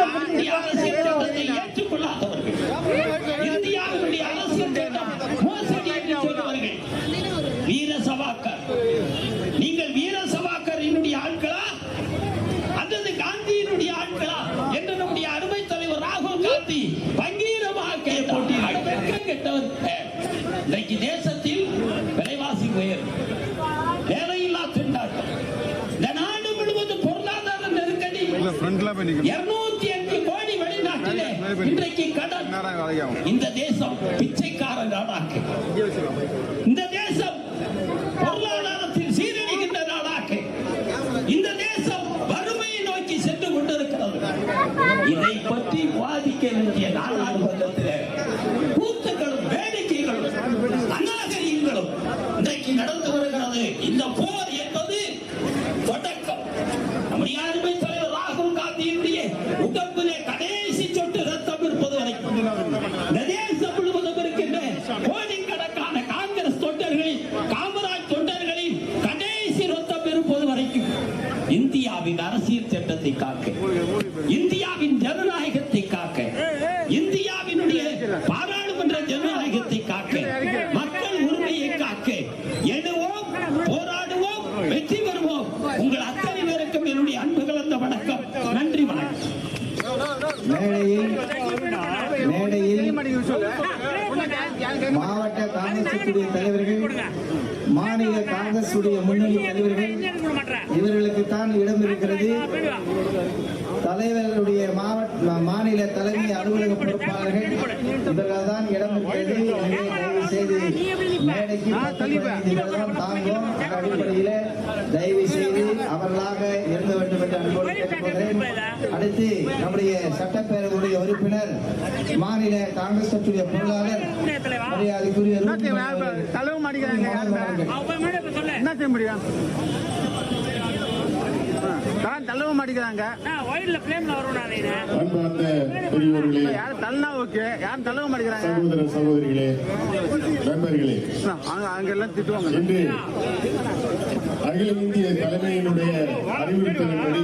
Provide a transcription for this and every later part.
இந்தியாவினுடைய அரசியல் சட்டத்தை ஏற்றுக்கொள்ளாதவர்கள், இந்தியாவினுடைய அரசியல் சட்டம் மோசடி என்று சொல்பவர்கள் வீர சவாக்கர். நீங்கள் வீர சவாக்கரினுடைய ஆட்களா அல்லது காந்தியினுடைய ஆட்களா என்று நம்முடைய அருமை தலைவர் ராகுல் காந்தி பங்கீரமாக கேட்டவர். இன்றைக்கு தேசத்தில் விலைவாசி உயர், வேலையில்லா திண்டாட்டம், இந்த நாடு முழுவதும் பொருளாதார நெருக்கடி, 205 கோடி வெளிநாட்டிலே இன்றைக்கு கடன். இந்த தேசம் பிச்சைக்கார நாடாக்கு, இந்த தேசம் பொருளாதாரத்தில் சீரழிகின்ற நாடாக்கு, இந்த தேசம் வறுமையை நோக்கி சென்று கொண்டிருக்கிறது. இதை பற்றி விவாதிக்க வேண்டிய நாடாளுமன்றத்தில் கூத்துக்களும் வேடிக்கைகளும் அநாகரிகங்களும் இன்றைக்கு நடந்து வருகிறது. இந்த போர் என்பது தொடக்கம். நம்முடைய அருமை தலைவர் ராகுல் காந்தியினுடைய உடம்பிலே கடைசி சொட்டு ரத்தம் இருப்பது வரைக்கும் இந்த தேசம் முழுவதும் இருக்கின்ற கோடிக்கணக்கான காங்கிரஸ் தொண்டர்களின், காமராஜ் தொண்டர்களின் கடைசி ரத்தம் இருப்பது வரைக்கும் இந்தியாவின் அரசியல் சட்டத்தை காக்க, இந்தியாவின் ஜனநாயகத்தை காக்க, இந்தியாவினுடைய பாராளுமன்ற ஜனநாயகத்தை காக்க, மக்கள் உரிமையை காக்க எழுவோம், போராடுவோம், வெற்றி பெறுவோம். உங்கள் அத்தனை பேருக்கும் என்னுடைய அன்பு கலந்த வணக்கம். நன்றி, வணக்கம். மேடையில் மாவட்ட காங்கிரஸ் தலைவர்கள், மாநில காங்கிரஸ் முன்னணி தலைவர்கள், இவர்களுக்கு தான் இடம் இருக்கிறது. தலைவர்களுடைய மாநில தலைமை அலுவலக பொறுப்பாளர்கள் இவர்கள் தான் இடம் இருக்கிறது. எனவே தயவு செய்து மேடைக்கு தாங்கும் அடிப்படையில் தயவு செய்து அவர்களாக இருந்த வேண்டும் என்று அன்போடு கேட்டுக்கொள்கிறேன். அடுத்து நம்முடைய சட்டப்பேரவையுடைய உறுப்பினர், மாநில காங்கிரஸ் கட்சியுடைய பொருளாளர், மரியாதைக்குரிய தள்ளவும் மாட்டேங்கிறாங்க. யாரும் தள்ளனா ஓகே, யாரும் தள்ளவும் மாட்டேங்கிறாங்க. சகோதர சகோதரிகளே, நண்பர்களே, அங்க எல்லாம் திட்டுவாங்க. இன்று அகில இந்திய தலைமையினுடைய அறிவுறுத்தலின்படி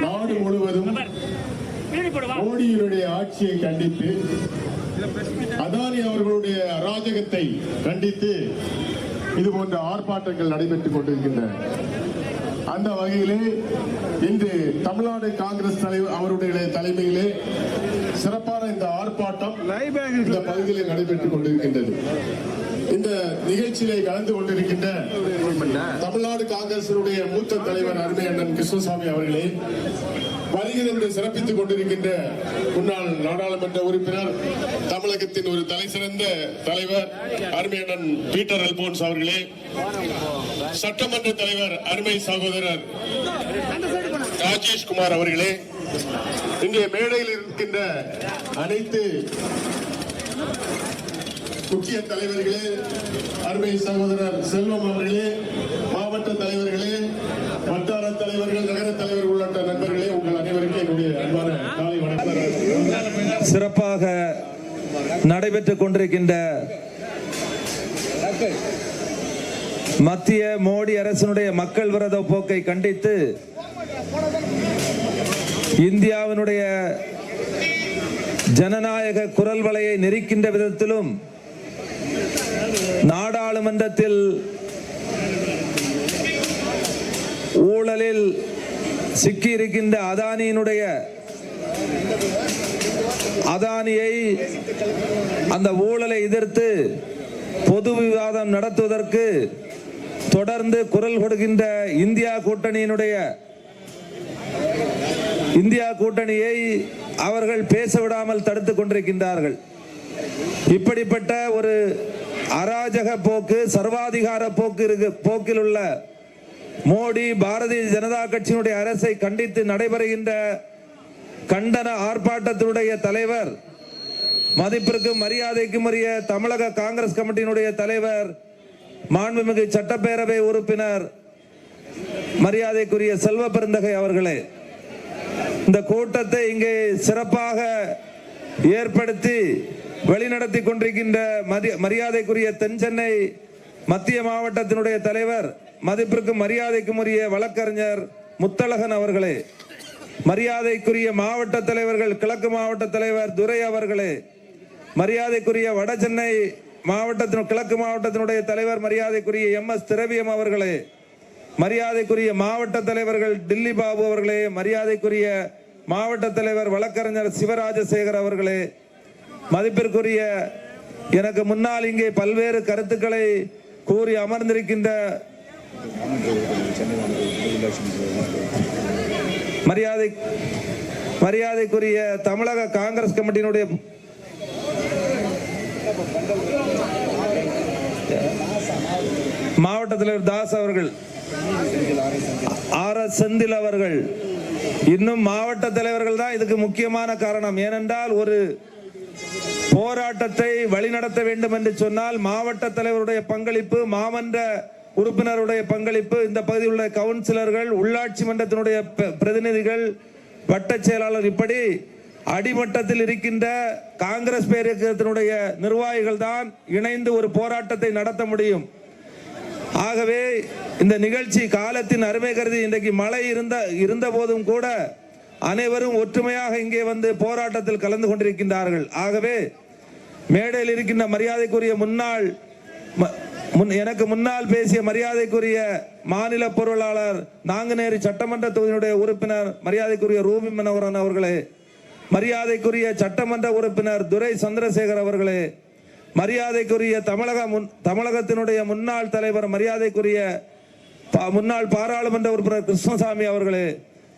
நாடு முழுவதும் மோடியினுடைய ஆட்சியை கண்டித்து, அதானி அவர்களுடைய அராஜகத்தை கண்டித்து இது போன்ற ஆர்ப்பாட்டங்கள் நடைபெற்றுக் கொண்டிருக்கின்றன. அந்த வகையிலே இன்று தமிழ்நாடு காங்கிரஸ் தலைவர் அவருடைய தலைமையிலே சிறப்பான இந்த ஆர்ப்பாட்டம் இந்த பகுதியில் நடைபெற்றுக் கொண்டிருக்கின்றது. இந்த நிகழ்ச்சியிலே கலந்து கொண்டிருக்கின்ற தமிழ்நாடு காங்கிரஸ் மூத்த தலைவர் அருமை அண்ணன் கிருஷ்ணசாமி அவர்களே, வருகிறது சிறப்பித்துக் கொண்டிருக்கின்ற முன்னாள் நாடாளுமன்ற உறுப்பினர், தமிழகத்தின் ஒரு தலைசிறந்த தலைவர் அருமை அண்ணன் பீட்டர் அல்போன்ஸ் அவர்களே, சட்டமன்ற தலைவர் அருமை சகோதரர் ராஜேஷ்குமார் அவர்களே, இன்றைய மேடையில் இருக்கின்ற அனைத்து முக்கிய தலைவர்களே, அருமை சகோதரர் செல்வம் அவர்களே, மாவட்ட தலைவர்களே, வட்டார தலைவர்கள், நகர தலைவர்கள் உள்ளிட்ட நண்பர்களே, உங்கள் அனைவருக்கும் என்னுடைய அன்பான காலை வணக்கம். சிறப்பாக நடைபெற்றுக் கொண்டிருக்கின்ற மத்திய மோடி அரசினுடைய மக்கள் விரோத போக்கை கண்டித்து இந்தியாவினுடைய ஜனநாயக குரல் வலையை நெரிக்கின்ற விதத்திலும் நாடாளுமன்றத்தில் ஊழலில் சிக்கியிருக்கின்ற அதானியை அந்த ஊழலை எதிர்த்து பொது விவாதம் நடத்துவதற்கு தொடர்ந்து குரல் கொடுக்கின்ற இந்தியா கூட்டணியை அவர்கள் பேச விடாமல் தடுத்துக் கொண்டிருக்கின்றார்கள். இப்படிப்பட்ட ஒரு அராஜக போக்கு, சர்வாதிகார போக்கில் உள்ள மோடி பாரதிய ஜனதா கட்சியினுடைய அரசை கண்டித்து நடைபெறுகின்ற கண்டன ஆர்ப்பாட்டத்தினுடைய தலைவர், மதிப்பிற்கும் மரியாதைக்கும் உரிய தமிழக காங்கிரஸ் கமிட்டியினுடைய தலைவர், மாண்புமிகு சட்டப்பேரவை உறுப்பினர் மரியாதைக்குரிய செல்வ பெருந்தகை அவர்களே, இந்த கூட்டத்தை இங்கே சிறப்பாக ஏற்படுத்தி வழிநடத்தி கொண்டிருக்கின்ற மரியாதைக்குரிய தென்சென்னை மத்திய மாவட்டத்தினுடைய தலைவர், மதிப்பிற்கும் மரியாதைக்கும் உரிய வழக்கறிஞர் முத்தழகன் அவர்களே, மரியாதைக்குரிய மாவட்ட தலைவர்கள், கிழக்கு மாவட்ட தலைவர் துரை அவர்களே, மரியாதைக்குரிய வட சென்னை மாவட்டத்தின் கிழக்கு மாவட்டத்தினுடைய தலைவர் மரியாதைக்குரிய MS திரவியம் அவர்களே, மரியாதைக்குரிய மாவட்ட தலைவர்கள் டில்லி பாபு அவர்களே, மரியாதைக்குரிய மாவட்ட தலைவர் வழக்கறிஞர் சிவராஜசேகர் அவர்களே, மதிப்பிற்குரிய எனக்கு முன்னால் இங்கே பல்வேறு கருத்துக்களை கூறி அமர்ந்திருக்கின்ற மரியாதைக்குரிய தமிழக காங்கிரஸ் கமிட்டியினுடைய மாவட்ட தலைவர் தாஸ் அவர்கள், RS செந்தில் அவர்கள், இன்னும் மாவட்ட தலைவர்கள் தான் இதுக்கு முக்கியமான காரணம். ஏனென்றால் ஒரு போராட்டத்தை வழிநடத்த வேண்டும் என்று சொன்னால் மாவட்ட தலைவருடைய பங்களிப்பு, மாமன்ற உறுப்பினருடைய பங்களிப்பு, இந்த பகுதியில் உள்ள கவுன்சிலர்கள், உள்ளாட்சி மன்றத்தினுடைய பிரதிநிதிகள், வட்ட செயலாளர், இப்படி அடிமட்டத்தில் இருக்கின்ற காங்கிரஸ் பேரியக்கத்தினுடைய நிர்வாகிகள் தான் இணைந்து ஒரு போராட்டத்தை நடத்த முடியும். ஆகவே இந்த நிகழ்ச்சி காலத்தின் அருமை கருதி இன்றைக்கு மழை இருந்த போதும் கூட அனைவரும் ஒற்றுமையாக இங்கே வந்து போராட்டத்தில் கலந்து கொண்டிருக்கின்றார்கள். ஆகவே மேடையில் இருக்கின்ற மரியாதைக்குரிய எனக்கு முன்னால் பேசிய மரியாதைக்குரிய மாநில பொருளாளர், நாங்குநேரி சட்டமன்ற தொகுதியினுடைய உறுப்பினர் மரியாதைக்குரிய ரூபி மனோகரன் அவர்களே, மரியாதைக்குரிய சட்டமன்ற உறுப்பினர் துரை சந்திரசேகர் அவர்களே, மரியாதைக்குரிய தமிழகத்தினுடைய முன்னாள் தலைவர் மரியாதைக்குரிய முன்னாள் பாராளுமன்ற உறுப்பினர் கிருஷ்ணசாமி அவர்களே,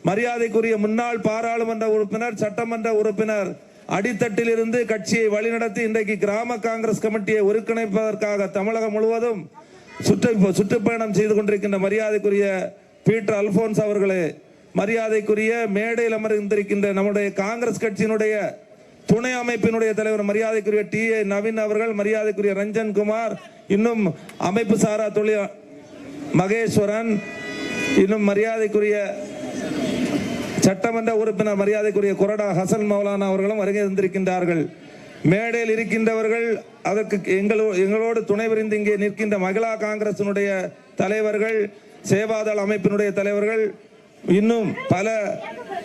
மரியாதைக்குரிய முன்னாள் பாராளுமன்ற உறுப்பினர், சட்டமன்ற உறுப்பினர், அடித்தட்டில் இருந்து கட்சியை வழிநடத்தி இன்றைக்கு கிராம காங்கிரஸ் கமிட்டியை ஒருங்கிணைப்பதற்காக தமிழகம் முழுவதும் சுற்றுப்பயணம் செய்து கொண்டிருக்கின்ற மரியாதைக்குரிய பீட்டர் அல்போன்ஸ் அவர்களே, மரியாதைக்குரிய மேடையில் அமர்ந்திருக்கின்ற நம்முடைய காங்கிரஸ் கட்சியினுடைய துணை அமைப்பினுடைய தலைவர் மரியாதைக்குரிய TA நவீன் அவர்கள், மரியாதைக்குரிய ரஞ்சன் குமார், இன்னும் அமைப்பு சாரா தொழில் மகேஸ்வரன், இன்னும் மரியாதைக்குரிய சட்டமன்ற உறுப்பினர் மரியாதைக்குரிய கொரடா ஹசன் மௌலானா அவர்களும் வருகை தந்திருக்கின்றார்கள். மேடையில் இருக்கின்றவர்கள், அதற்கு எங்களோடு துணை புரிந்து இங்கே நிற்கின்ற மகிழா காங்கிரசினுடைய தலைவர்கள், சேவாதள அமைப்பினுடைய தலைவர்கள், இன்னும் பல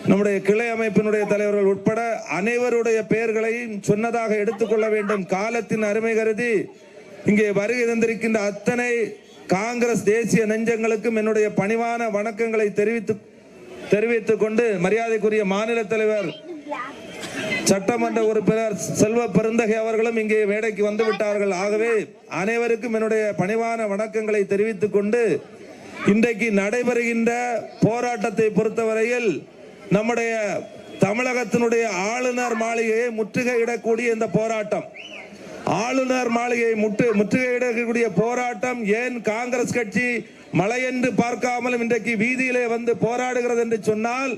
நம்முடைய கிளை அமைப்பினுடைய தலைவர்கள் உட்பட அனைவருடைய பெயர்களையும் சொன்னதாக எடுத்துக்கொள்ள வேண்டும். காலத்தின் அருமை கருதி இங்கே வருகை தந்திருக்கின்ற அத்தனை காங்கிரஸ் தேசிய நெஞ்சங்களுக்கும் என்னுடைய பணிவான வணக்கங்களை தெரிவித்துக் கொண்டு மரியாதைக்குரிய மாநில தலைவர் சட்டமன்ற உறுப்பினர் செல்வ பெருந்தகை அவர்களும் இங்கே மேடைக்கு வந்து விட்டார்கள். ஆகவே அனைவருக்கும் என்னுடைய பணிவான வணக்கங்களை தெரிவித்துக் கொண்டு இன்றைக்கு நடைபெறுகின்ற போராட்டத்தை பொறுத்தவரையில் நம்முடைய தமிழகத்தினுடைய ஆளுநர் மாளிகையை முற்றுகையிடக்கூடிய இந்த போராட்டம், ஆளுநர் மாளிகையை முற்றுகையிடக்கூடிய போராட்டம் ஏன் காங்கிரஸ் கட்சி மழை என்று பார்க்காமலும் இன்றைக்கு வீதியிலே வந்து போராடுகிறது என்று சொன்னால்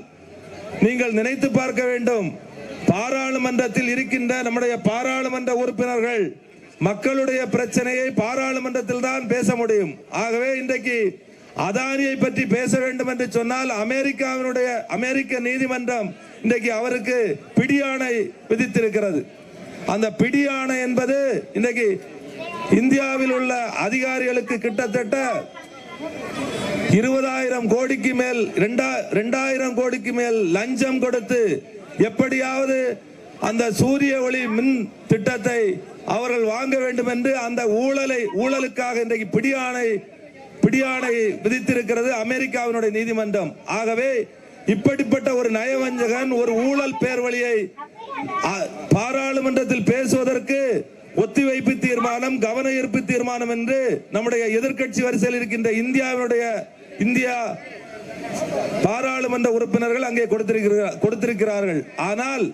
நீங்கள் நினைத்து பார்க்க வேண்டும். பாராளுமன்றத்தில் இருக்கின்ற நம்முடைய பாராளுமன்ற உறுப்பினர்கள் மக்களுடைய பிரச்சனையை பாராளுமன்றத்தில் தான் பேச முடியும். ஆகவே இன்றைக்கு அதானியை பற்றி பேச வேண்டும் என்று சொன்னால் அமெரிக்க நீதிமன்றம் இன்றைக்கு அவருக்கு பிடியாணை விதித்திருக்கிறது. அந்த பிடியாணை என்பது இன்றைக்கு இந்தியாவில் உள்ள அதிகாரிகளுக்கு கிட்டத்தட்ட 20,000 கோடிக்கு மேல் 2,000 கோடிக்கு மேல் லஞ்சம் கொடுத்து எப்படியாவது அந்த சூரிய ஒளி மின் திட்டத்தை அவர்கள் வாங்க வேண்டும் என்று அந்த ஊழலுக்காக இன்றைக்கு பிடியாணை விதித்திருக்கிறது அமெரிக்காவினுடைய நீதிமன்றம். ஆகவே இப்படிப்பட்ட ஒரு நயவஞ்சகன், ஒரு ஊழல் பேர்வழியை பாராளுமன்றத்தில் பேசுவதற்கு ஒத்திவைப்பு தீர்மானம், கவன ஈர்ப்பு தீர்மானம் என்று நம்முடைய எதிர்க்கட்சி வரிசையில் இருக்கின்ற இந்தியா பாராளுமன்ற உறுப்பினர்கள் அங்கே கொடுத்திருக்கிறார்கள். ஆனால்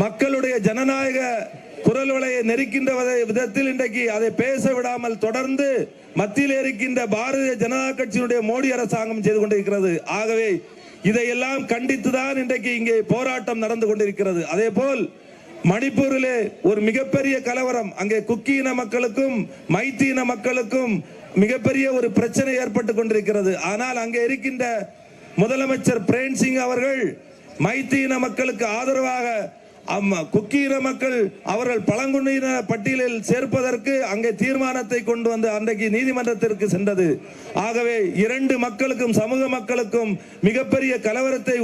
மக்களுடைய ஜனநாயக குரல் வலையை நெருக்கின்ற விதத்தில் இன்றைக்கு அதை பேச விடாமல் தொடர்ந்து மத்தியில் இருக்கின்ற பாரதிய ஜனதா கட்சியினுடைய மோடி அரசாங்கம் செய்து கொண்டிருக்கிறது. ஆகவே இதையெல்லாம் கண்டித்துதான் இன்றைக்கு இங்கே போராட்டம் நடந்து கொண்டிருக்கிறது. அதே போல் மணிப்பூரிலே ஒரு மிகப்பெரிய கலவரம், அங்கே குக்கி இன மக்களுக்கும் மைத்தி இன மக்களுக்கும் மிகப்பெரிய ஒரு பிரச்சனை ஏற்பட்டு கொண்டிருக்கிறது. ஆனால் அங்கே இருக்கின்ற முதலமைச்சர் பிரேம் சிங் அவர்கள் மைத்தி இன மக்களுக்கு ஆதரவாக குக்கீர மக்கள் அவர்கள் பழங்குடியின பட்டியலில் சேர்ப்பதற்கு அங்கே தீர்மானத்தை கொண்டு வந்து அன்றைக்கு நீதிமன்றத்திற்கு சென்றது. ஆகவே இரண்டு மக்களுக்கும் சமூக மக்களுக்கும் மிகப்பெரிய கலவரத்தை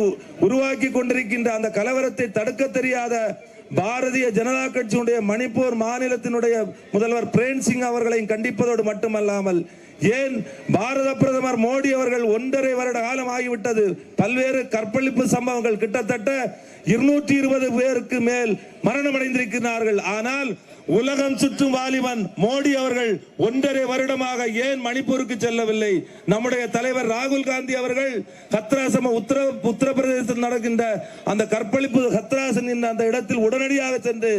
உருவாக்கி கொண்டிருக்கின்ற அந்த கலவரத்தை தடுக்க தெரியாத பாரதிய ஜனதா கட்சியினுடைய மணிப்பூர் மாநிலத்தினுடைய முதல்வர் பிரேம் சிங் அவர்களையும் கண்டிப்பதோடு மட்டுமல்லாமல் ஏன் பாரத பிரதமர் மோடி அவர்கள் 1.5 வருட காலம் ஆகிவிட்டது, பல்வேறு கற்பழிப்பு சம்பவங்கள் கிட்டத்தட்ட 220 பேருக்கு மேல் மரணமடைந்திருக்கிறார்கள். ஆனால் உலகம் சுற்றும் வாலிபன் மோடி அவர்கள் 1.5 வருடமாக ஏன் மணிப்பூருக்கு செல்லவில்லை? நம்முடைய தலைவர் ராகுல் காந்தி அவர்கள் ஹத்ராசம் உத்தரப்பிரதேசத்தில் நடக்கின்ற அந்த கற்பழிப்பு ஹத்ராசன் அந்த இடத்தில் உடனடியாக சென்று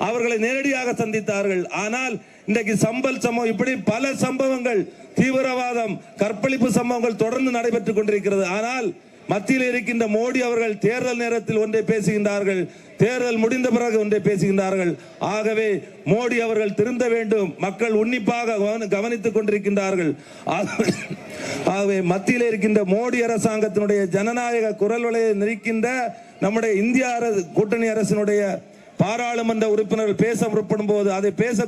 அவர்களை நேரடியாக சந்தித்தார்கள். ஆனால் இன்றைக்கு சம்பல் சம்பவம் இப்படி பல சம்பவங்கள், தீவிரவாதம், கற்பழிப்பு சம்பவங்கள் தொடர்ந்து நடைபெற்றுக் கொண்டிருக்கிறது. ஆனால் மத்தியில் இருக்கின்ற மோடி அவர்கள் தேர்தல் நேரத்தில் ஒன்றை பேசுகின்றார்கள், தேர்தல் முடிந்த பிறகு ஒன்றை பேசுகின்றார்கள். ஆகவே மோடி அவர்கள் திருந்த வேண்டும். மக்கள் உன்னிப்பாக கவனித்துக் கொண்டிருக்கின்றார்கள். ஆகவே மத்தியில் இருக்கின்ற மோடி அரசாங்கத்தினுடைய ஜனநாயக குரல் வலையை நிற்கின்ற நம்முடைய இந்திய கூட்டணி அரசினுடைய பாராளுமன்ற உறுப்பினர்கள் பேச முற்படும் போது அதை பேச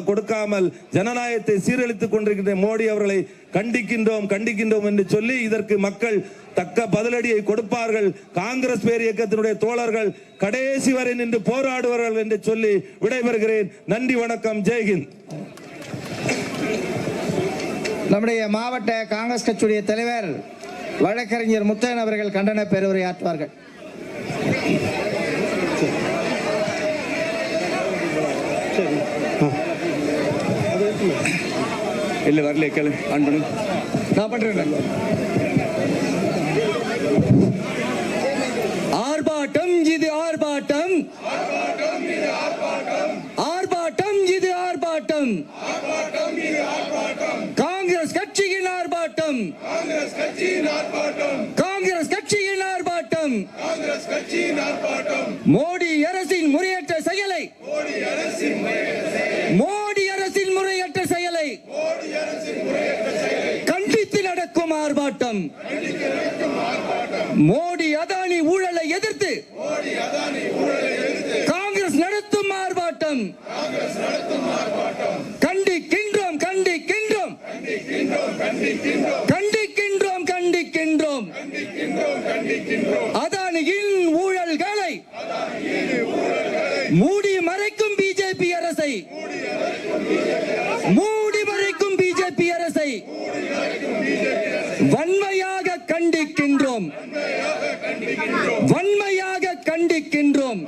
கொடுக்காமல் ஜனநாயகத்தை சீரழித்துக் கொண்டிருக்கின்ற மோடி அவர்களை கண்டிக்கின்றோம் என்று சொல்லி இதற்கு மக்கள் தக்க பதிலடியை கொடுப்பார்கள். காங்கிரஸ் பேர் இயக்கத்தினுடைய தோழர்கள் கடைசி வரை நின்று போராடுவார்கள் என்று சொல்லி விடைபெறுகிறேன். நன்றி, வணக்கம், ஜெய்ஹிந்த். நம்முடைய மாவட்ட காங்கிரஸ் கட்சியுடைய தலைவர் வழக்கறிஞர் முத்தையன் அவர்கள் கண்டன பேருரை ஆற்றுவார்கள். இல்ல வரல கேளு ஆன் பண்ணு, நான் பண்றேன். ஆர்ப்பாட்டம் இது ஆர்ப்பாட்டம், ஆர்ப்பாட்டம் இது ஆர்ப்பாட்டம், காங்கிரஸ் கட்சியின் ஆர்ப்பாட்டம், காங்கிரஸ் கட்சியின் ஆர்ப்பாட்டம், மோடி அரசின் முறையற்ற செயலை, மோடி அரசின் முறையற்ற செயலை கண்டித்து நடக்கும் ஆர்ப்பாட்டம், மோடி அதானி ஊழலை எதிர்த்து காங்கிரஸ் நடத்தும் ஆர்ப்பாட்டம், கண்டிக்கின்றோம் கண்டிக்கின்றோம் கண்டிக்கின்றோம் கண்டிக்கின்றோம் அதானியின் ஊழல்களை மூடி மறைக்கும் பிஜேபி அரசை, மூடி மறைக்கும் பிஜேபி அரசை வன்மையாக கண்டிக்கின்றோம், வன்மையாக கண்டிக்கின்றோம்.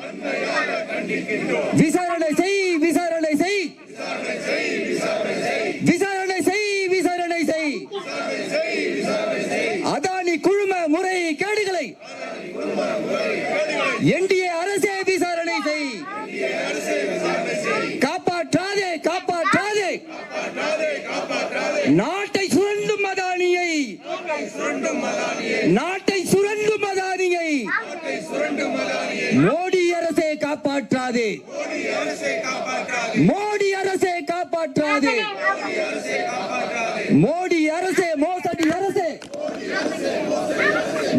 விசாரணை செய், விசாரணை செய், விசாரணை செய், விசாரணை செய். அதானி குழும முறை கேடுகளை என்டிஏ அரசே விசாரணை செய். காப்பாற்றாதே காப்பாற்றாதே நாட்டை சுரண்டும் அதானியை, நாட்டை சுரண்டும் அதானியை மோடி அரசே காப்பாற்றாதே, மோடி அரசே காப்பாற்றாதே, மோடி அரசே மோசடி அரசே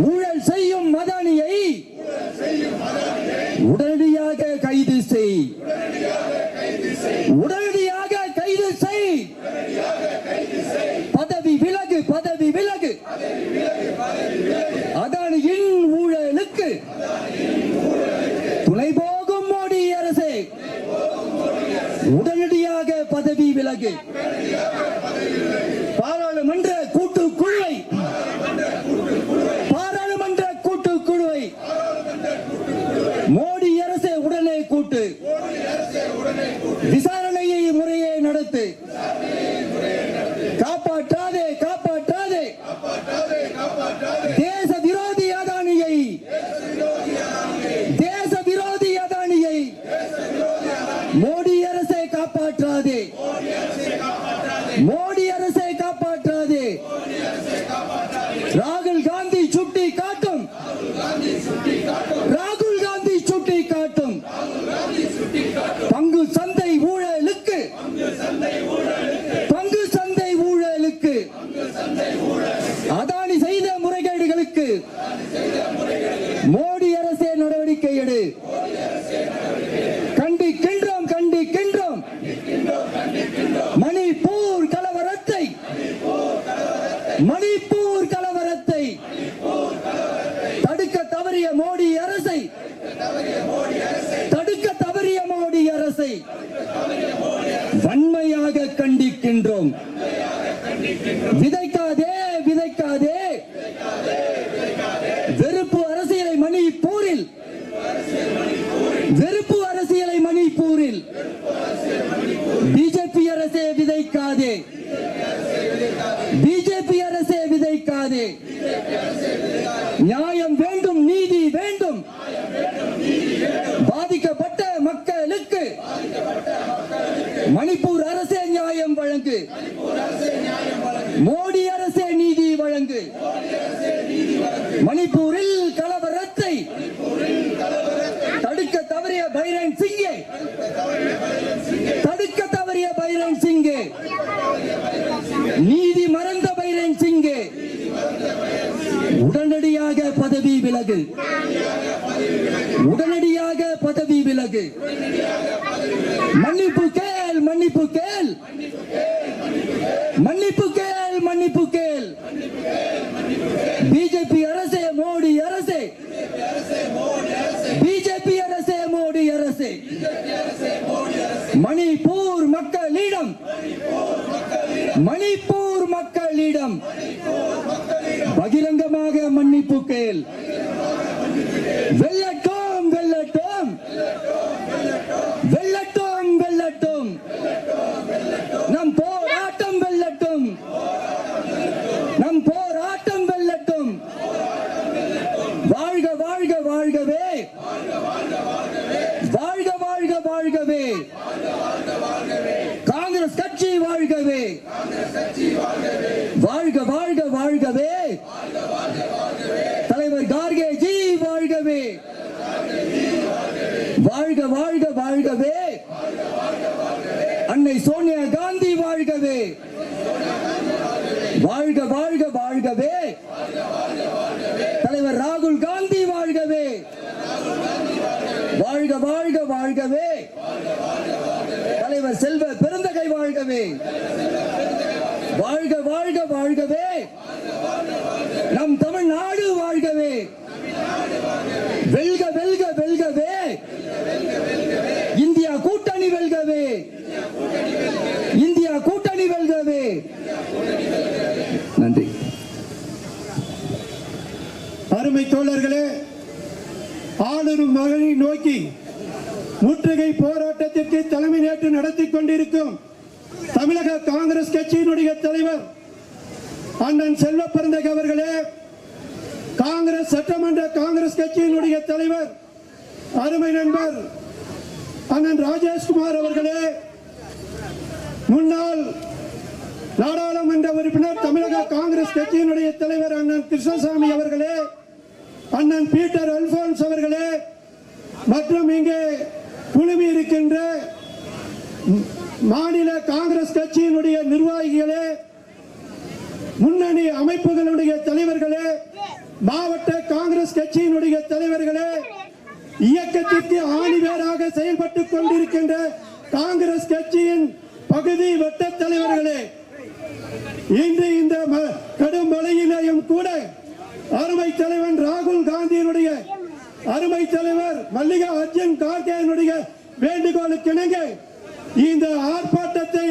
ஊழல் செய்யும் அதானியை உடனடியாக கைது செய், உடனடியாக கைது செய். பதவி விலகு, பதவி விலகு. அதானியின் ஊழலுக்கு துணை போகும் மோடி அரசே உடனடியாக பதவி விலகு. பாராளுமன்ற கூட்டுக்குழுவை, பாராளுமன்ற கூட்டுக்குழுவை மோடி அரசே உடனே கூட்டு, விசாரணையை முறையே நடத்து. காப்பாற்றாதே காப்பாற்றாதே தேச விரோதி அதானியை, தேச விரோதி அதானியை மோடி அரசை காப்பாற்றாதே, மோடி அரசை காப்பாற்றாதே. ராகுல் காந்தி சுட்டி காட்டும், ராகுல் காந்தி சுட்டி காட்டும் பங்கு சந்தை ஊழலுக்கு, பங்கு சந்தை ஊழலுக்கு, அதானி செய்த முறைகேடுகளுக்கு மோடி அரசே நடவடிக்கை எடு. தவறிய மோடி அரசை தடுக்க தவறிய மோடி அரசை வன்மையாக கண்டிக்கின்றோம். விதைக்காதே விதைக்காதே வெறுப்பு அரசியலை மணிப்பூரில், வெறுப்பு அரசியலை மணிப்பூரில் பிஜேபி அரசே விதைக்காதே, பிஜேபி அரசே விதைக்காதே. நியாயம் வேண்டும், நீதி வேண்டும். பாதிக்கப்பட்ட மக்களுக்கு மணிப்பூர் அரசே நியாயம் வழங்கு, மோடி அரசே நீதி வழங்கு. மணிப்பூரில் கலவரத்தை தடுக்க தவறிய பைரன் சிங்கே, தடுக்க தவறிய பைரன் சிங்கே, நீதி மறந்த பைரன் சிங்கே உடனடியாக பதவி விலகு, உடனடியாக பதவி விலகு. மன்னிப்பு கேள், மன்னிப்பு கேள், மன்னிப்பு கேள், மன்னிப்பு கேள். பிஜேபி அரசே, மோடி அரசே, பிஜேபி அரசே, மோடி அரசே, மணிப்பூர் மக்களிடம், மணிப்பூர் மக்களிடம் பகிரங்கமாக மன்னிப்பு கேள். வெல்லட்டும், வெல்லட்டும், வெல்லட்டும், வெல்லட்டும். நம் போராட்டம் வெல்லட்டும், நம் போராட்டம் வெல்லட்டும். வாழ்க வாழ்க வாழ்கவே, வாழ்க வாழ்க வாழ்கவே, காங்கிரஸ் கட்சி வாழ்கவே, வாழ்க வாழ்க வாழ்கவே, தலைவர் கார்கே ஜி வாழ்கவே, வாழ்க வாழ்க வாழ்கவே, அன்னை சோனியா காந்தி வாழ்கவே, வாழ்க வாழ்க வாழ்கவே, தலைவர் ராகுல் காந்தி வாழ்கவே, வாழ்க வாழ்க வாழ்கவே, தலைவர் செல்வ பெருந்தகை வாழ்கவே, வாழ்க வாழ்க வாழ்கவே, நம் தமிழ்நாடு வாழ்கவே, வெல்க வெல்க வெல்கவே, இந்தியா கூட்டணி வெல்கவே, இந்தியா கூட்டணி வெல்கவே. நன்றி. அருமை தோழர்களே, ஆளுநர் மகனை நோக்கி முற்றுகை போராட்டத்திற்கு தலைமை ஏற்று நடத்தி கொண்டிருக்கும் தமிழக காங்கிரஸ் கட்சியினுடைய தலைவர் அண்ணன் செல்வ பெருந்தகை அவர்களே, காங்கிரஸ் சட்டமன்ற காங்கிரஸ் கட்சியினுடைய தலைவர் அருமை நண்பர் அண்ணன் ராஜேஷ்குமார் அவர்களே, முன்னாள் நாடாளுமன்ற உறுப்பினர் தமிழக காங்கிரஸ் கட்சியினுடைய தலைவர் அண்ணன் கிருஷ்ணசாமி அவர்களே, அண்ணன் பீட்டர் அல்போன்ஸ் அவர்களே, மற்றும் இங்கே குழுமி இருக்கின்ற மாநில காங்கிரஸ் கட்சியினுடைய நிர்வாகிகளே, முன்னணி அமைப்புகளுடைய தலைவர்களே, மாவட்ட காங்கிரஸ் கட்சியினுடைய தலைவர்களே, இயக்கத்திற்கு ஆணிவேராக செயல்பட்டுக் கொண்டிருக்கின்ற காங்கிரஸ் கட்சியின் பகுதி வட்ட தலைவர்களே, இன்று இந்த கடும் மழையிலேயும் கூட அருமை தலைவன் ராகுல் காந்தியினுடைய அருமை தலைவர் மல்லிகா அர்ஜுன் கார்கேனுடைய வேண்டுகோளுக்கு இணங்க இந்த ஆர்ப்பாட்டத்தை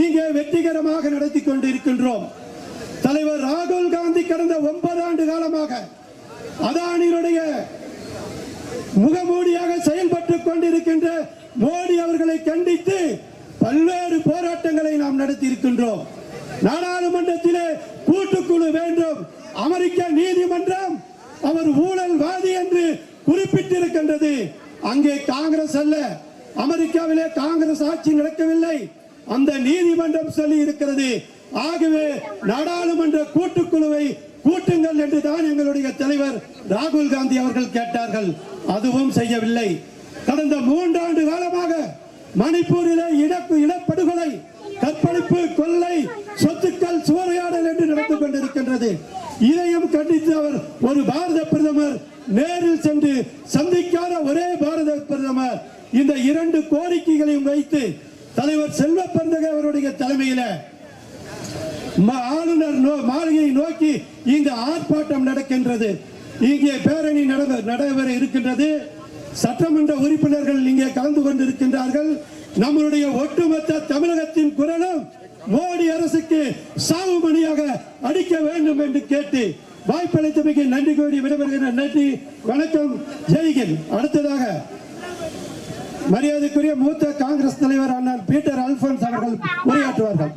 இங்கே வெற்றிகரமாக நடத்தி கொண்டிருக்கின்றோம். தலைவர் ராகுல் காந்தி கடந்த 9 ஆண்டு காலமாக அதானியுடைய முகமூடியாக செயல்பட்டுக் கொண்டிருக்கின்ற மோடி அவர்களை கண்டித்து பல்வேறு போராட்டங்களை நாம் நடத்தி இருக்கின்றோம். நாடாளுமன்றத்திலே கூட்டுக்குழு வேண்டும், அமெரிக்க நீதிமன்றம் அவர் ஊழல்வாதி என்று குறிப்பிட்டிருக்கின்றது. அங்கே காங்கிரஸ் அல்ல, அமெரிக்காவிலே காங்கிரஸ் ஆட்சி நடக்கவில்லை, அந்த நீதிமன்றம் சொல்லி இருக்கிறது. ஆகவே நாடாளுமன்ற கூட்டுக்குழுவை கூட்டுங்கள் என்றுதான் எங்களுடைய தலைவர் ராகுல் காந்தி அவர்கள் கேட்டார்கள். அதுவும் செய்யவில்லை. கடந்த 3 ஆண்டு காலமாக மணிப்பூரிலே இனப்படுகொலை, கற்பழிப்பு, கொள்ளை, சொத்துக்கள் சூறையாடல் என்று நடந்து கொண்டிருக்கின்றது. இதையும் கண்டித்து அவர் ஒரு பாரத பிரதமர் நேரில் சென்று சந்திக்காத ஒரே பாரத பிரதமர் இந்த 2 கோரிக்கைகளையும் வைத்து தலைவர் செல்வ பெருந்தகை அவருடைய தலைமையில் ஆளுநர் மாளிகையை நோக்கி இந்த ஆர்ப்பாட்டம் நடக்கின்றது. இங்கே பேரணி நடைபெற இருக்கின்றது. சட்டமன்ற உறுப்பினர்கள் இங்கே கலந்து கொண்டிருக்கின்றார்கள். நம்மளுடைய ஒட்டுமொத்த தமிழகத்தின் குரலும் மோடி அரசுக்கு சாவுமணியாக அடிக்க வேண்டும் என்று கேட்டு வாய்ப்பளித்தமைக்கு நன்றி கூறி விடைபெறுகிற. நன்றி, வணக்கம், ஜெய்ஹிந்த். அடுத்ததாக மரியாதைக்குரிய மூத்த காங்கிரஸ் தலைவர் அண்ணன் பீட்டர் அல்போன்ஸ் அவர்கள் உரையாற்றுவார்கள்.